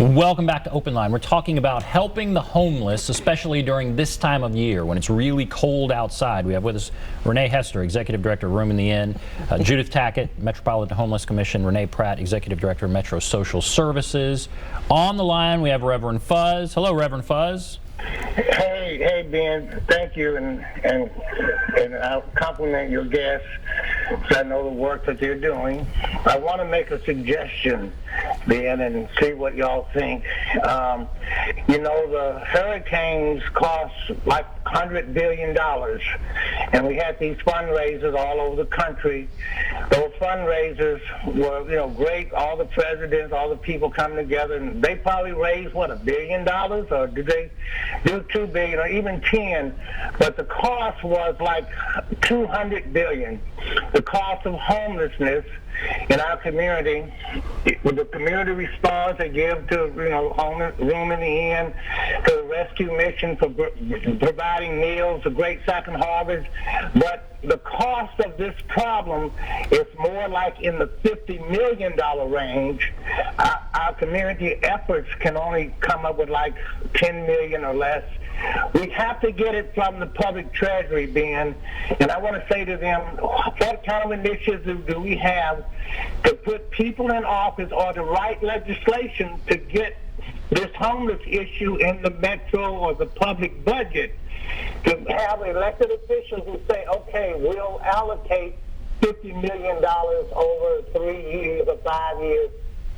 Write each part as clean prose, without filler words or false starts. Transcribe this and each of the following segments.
Welcome back to Open Line. We're talking about helping the homeless, especially during this time of year when it's really cold outside. We have with us Renee Hester, Executive Director of Room in the Inn, Judith Tackett, Metropolitan Homeless Commission, Renee Pratt, Executive Director of Metro Social Services. On the line, we have Reverend Fuzz. Hello, Reverend Fuzz. Hey, Ben. Thank you, and I'll compliment your guests. So I know the work that they're doing. I want to make a suggestion, Ben, and see what y'all think. The hurricanes cost like $100 billion, and we had these fundraisers all over the country. Those fundraisers were, great. All the presidents, all the people come together, and they probably raised, $1 billion? Or did they do $2 billion or even 10? But the cost was like $200 billion. The cost of homelessness in our community, with the community response they give to homeless Room in the Inn, to the rescue mission for providing meals, the Great Second Harvest. But the cost of this problem is more like in the $50 million range. Our community efforts can only come up with like $10 million or less. We have to get it from the public treasury, Ben, and I want to say to them, what kind of initiatives do we have to put people in office or to write legislation to get this homeless issue in the metro or the public budget, to have elected officials who say, okay, we'll allocate $50 million over 3 years or 5 years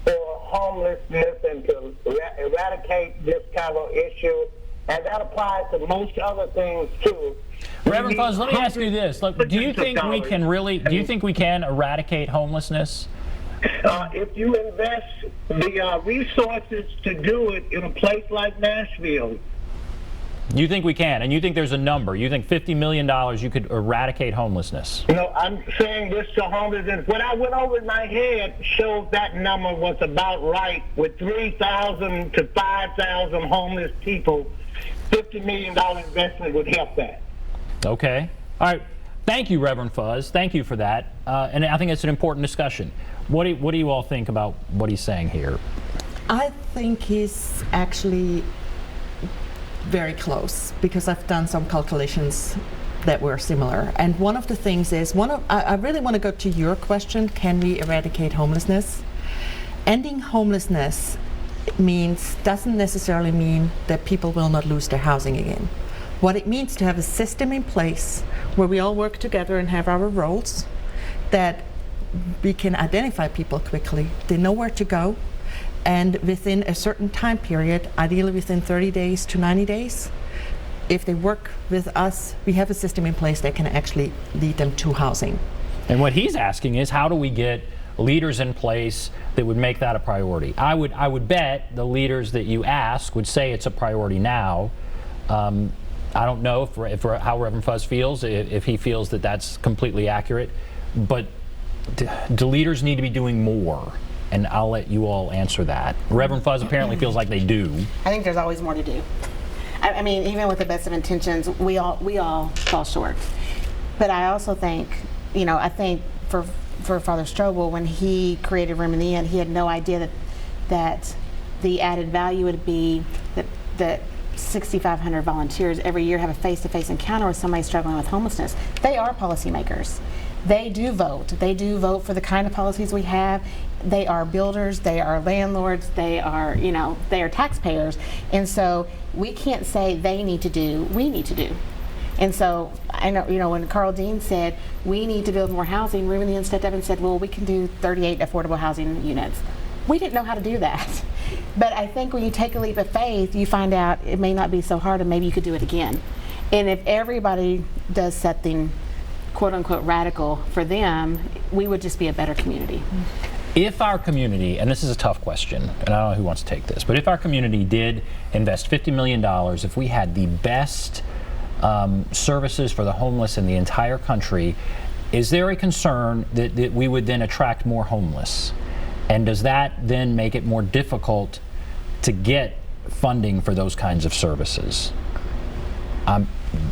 for homelessness and to eradicate this kind of issue. And that applies to most other things too. Reverend Fuzz, let me ask you this. Look, do you think we can eradicate homelessness? If you invest the resources to do it in a place like Nashville. You think we can, and you think there's a number. You think $50 million you could eradicate homelessness? I'm saying this to homelessness. What I went over in my head shows that number was about right. With 3,000 to 5,000 homeless people, $50 million investment would help that. Okay. All right. Thank you, Reverend Fuzz. Thank you for that. And I think it's an important discussion. What do you all think about what he's saying here? I think he's actually very close, because I've done some calculations that were similar. And one of the things is, I really want to go to your question, can we eradicate homelessness? Ending homelessness doesn't necessarily mean that people will not lose their housing again. What it means to have a system in place where we all work together and have our roles, that we can identify people quickly, they know where to go, and within a certain time period, ideally within 30 days to 90 days, if they work with us, we have a system in place that can actually lead them to housing. And what he's asking is, how do we get leaders in place that would make that a priority? I would bet the leaders that you ask would say it's a priority now. I don't know if how Reverend Fuzz feels, if he feels that that's completely accurate, but do leaders need to be doing more? And I'll let you all answer that. Reverend Fuzz apparently feels like they do. I think there's always more to do. I mean, even with the best of intentions, we all fall short. But I also think, I think for Father Strobel, when he created Room in the Inn, he had no idea that the added value would be that 6,500 volunteers every year have a face-to-face encounter with somebody struggling with homelessness. They are policymakers. They do vote. They do vote for the kind of policies we have. They are builders. They are landlords. They are, they are taxpayers. And so we can't say they need to do, we need to do. And so I know, when Carl Dean said we need to build more housing, Room in the Inn stepped up and said, well, we can do 38 affordable housing units. We didn't know how to do that. But I think when you take a leap of faith, you find out it may not be so hard, and maybe you could do it again. And if everybody does something quote unquote radical for them, we would just be a better community. If our community, and this is a tough question, and I don't know who wants to take this, but if our community did invest $50 million, if we had the best services for the homeless in the entire country, is there a concern that we would then attract more homeless? And does that then make it more difficult to get funding for those kinds of services?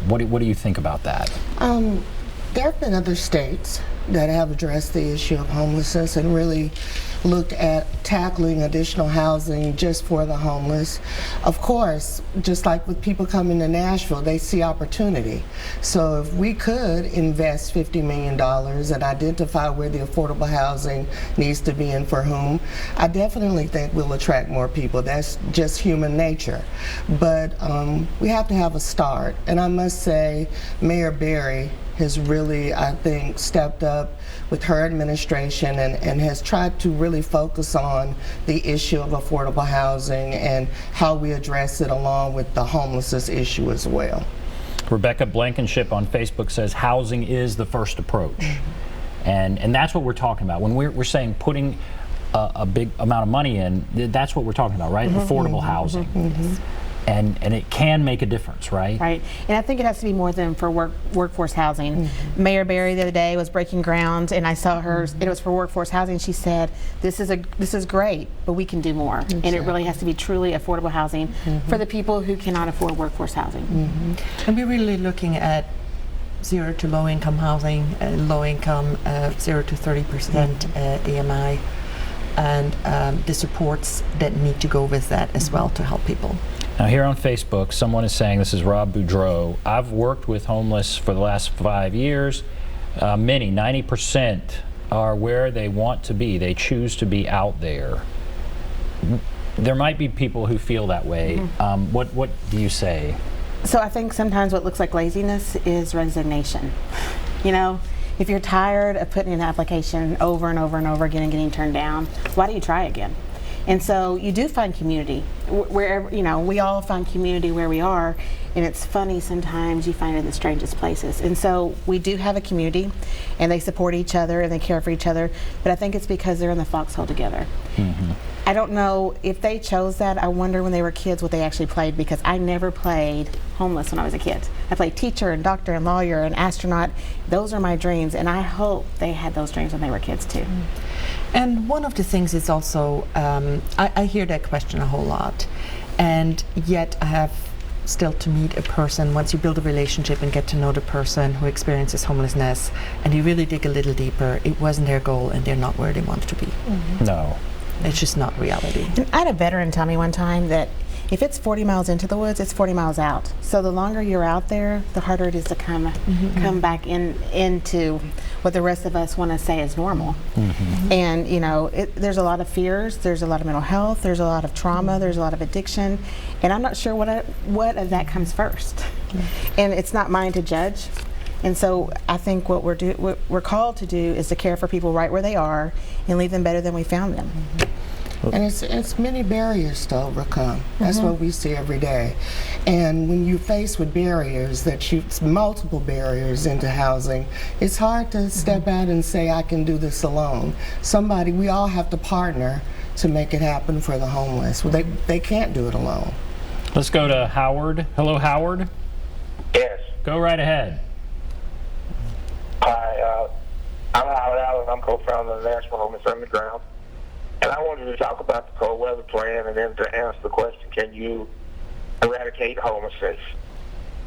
What do you think about that? There have been other states that have addressed the issue of homelessness and really looked at tackling additional housing just for the homeless. Of course, just like with people coming to Nashville, they see opportunity. So if we could invest $50 million and identify where the affordable housing needs to be and for whom, I definitely think we'll attract more people. That's just human nature. But we have to have a start. And I must say, Mayor Berry has really, I think, stepped up with her administration and has tried to really focus on the issue of affordable housing and how we address it along with the homelessness issue as well. Rebecca Blankenship on Facebook says housing is the first approach. And that's what we're talking about. When we're saying putting a big amount of money in, that's what we're talking about, right? Affordable housing. And it can make a difference, right? Right, and I think it has to be more than for workforce housing. Mayor Berry the other day was breaking ground, and I saw her. It was for workforce housing. She said, "This is great, but we can do more." And it really has to be truly affordable housing for the people who cannot afford workforce housing. And we're really looking at 0 to low income housing, low income 0 to 30% AMI, and the supports that need to go with that as well to help people. Now here on Facebook, someone is saying, this is Rob Boudreau, I've worked with homeless for the last 5 years. Many, 90% are where they want to be. They choose to be out there. There might be people who feel that way. What do you say? So I think sometimes what looks like laziness is resignation. You know, if you're tired of putting in an application over and over and over again and getting turned down, why do you try again? And so you do find community wherever, you know, we all find community where we are, and it's funny sometimes you find it in the strangest places. And so we do have a community, and they support each other and they care for each other, but I think it's because they're in the foxhole together. I don't know if they chose that. I wonder when they were kids what they actually played, because I never played homeless when I was a kid. I played teacher and doctor and lawyer and astronaut. Those are my dreams, and I hope they had those dreams when they were kids too. And one of the things is also, I hear that question a whole lot, and yet I have still to meet a person. Once you build a relationship and get to know the person who experiences homelessness, and you really dig a little deeper, it wasn't their goal and they're not where they want to be. No. It's just not reality. And I had a veteran tell me one time that if it's 40 miles into the woods, it's 40 miles out. So the longer you're out there, the harder it is to come back into what the rest of us want to say is normal. And you know, there's a lot of fears, there's a lot of mental health, there's a lot of trauma, there's a lot of addiction, and I'm not sure what of that comes first. And it's not mine to judge. And so I think what we're called to do is to care for people right where they are and leave them better than we found them. And it's many barriers to overcome. That's what we see every day. And when you're faced with barriers, multiple barriers into housing, it's hard to step out and say, I can do this alone. We all have to partner to make it happen for the homeless. Well, they can't do it alone. Let's go to Howard. Hello, Howard. Yes. Go right ahead. Hi, I'm Howard Allen. I'm co-founder of the Nashville Homeless Underground. And I wanted to talk about the cold weather plan and then to answer the question, can you eradicate homelessness?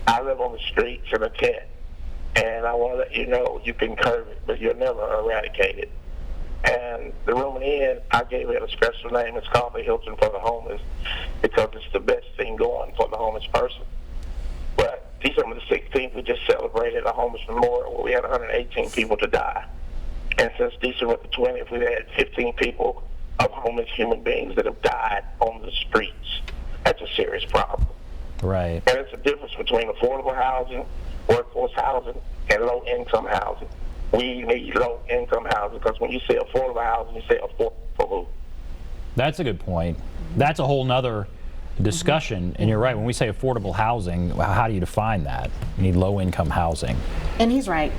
I live on the streets in a tent, and I want to let you know you can curb it, but you'll never eradicate it. And the room in, I gave it a special name. It's called the Hilton for the Homeless because it's the best thing going for the homeless person. But December the 16th, we just celebrated a homeless memorial where we had 118 people to die. And since December the 20th, we've had 15 people of homeless human beings that have died on the streets. That's a serious problem. Right. And it's a difference between affordable housing, workforce housing, and low-income housing. We need low-income housing because when you say affordable housing, you say affordable for who? That's a good point. That's a whole nother discussion. And you're right, when we say affordable housing, how do you define that? You need low-income housing. And he's right.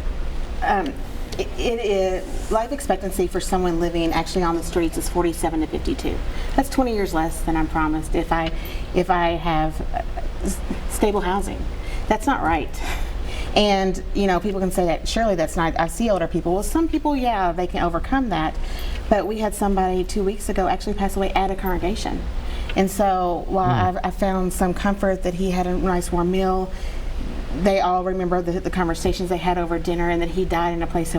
It is life expectancy for someone living actually on the streets is 47 to 52. That's 20 years less than I'm promised if I have stable housing. That's not right. And you know, people can say that surely that's not. I see older people. Well, some people, yeah, they can overcome that. But we had somebody 2 weeks ago actually pass away at a congregation. And so while I found some comfort that he had a nice warm meal, they all remember the conversations they had over dinner, and that he died in a place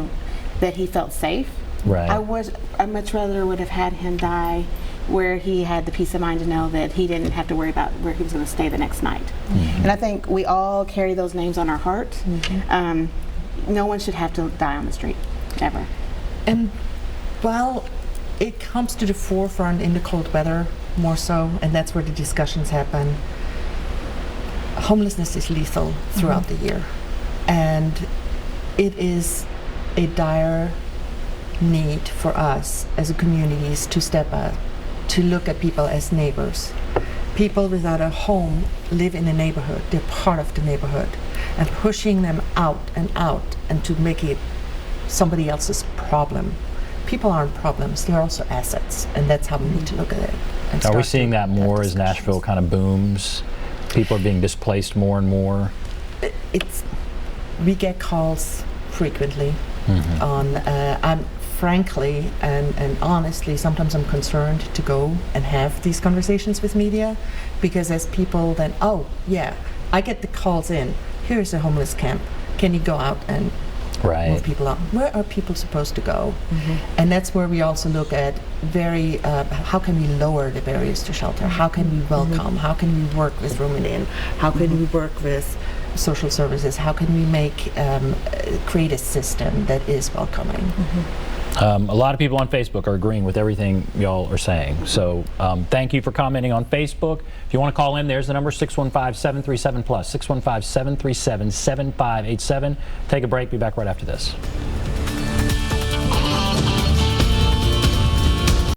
that he felt safe. Right. I much rather would have had him die where he had the peace of mind to know that he didn't have to worry about where he was going to stay the next night. And I think we all carry those names on our heart. No one should have to die on the street, ever. And while it comes to the forefront in the cold weather more so, and that's where the discussions happen, homelessness is lethal throughout the year. And it is a dire need for us as a communities to step up, to look at people as neighbors. People without a home live in a neighborhood. They're part of the neighborhood. And pushing them out and to make it somebody else's problem. People aren't problems, they're also assets, and that's how we need to look at it. And Are we start seeing to that have more as discussions. Nashville kind of booms? People are being displaced more and more? We get calls frequently on, I'm frankly and honestly, sometimes I'm concerned to go and have these conversations with media, because as people then, oh yeah, I get the calls in, here's a homeless camp, can you go out and move people out? Where are people supposed to go? And that's where we also look at how can we lower the barriers to shelter? How can we welcome? How can we work with Room and Inn? How can we work with social services? How can we create a system that is welcoming? A lot of people on Facebook are agreeing with everything y'all are saying. So thank you for commenting on Facebook. If you want to call in, there's the number, 615-737-PLUS, 615-737-7587. Take a break. Be back right after this.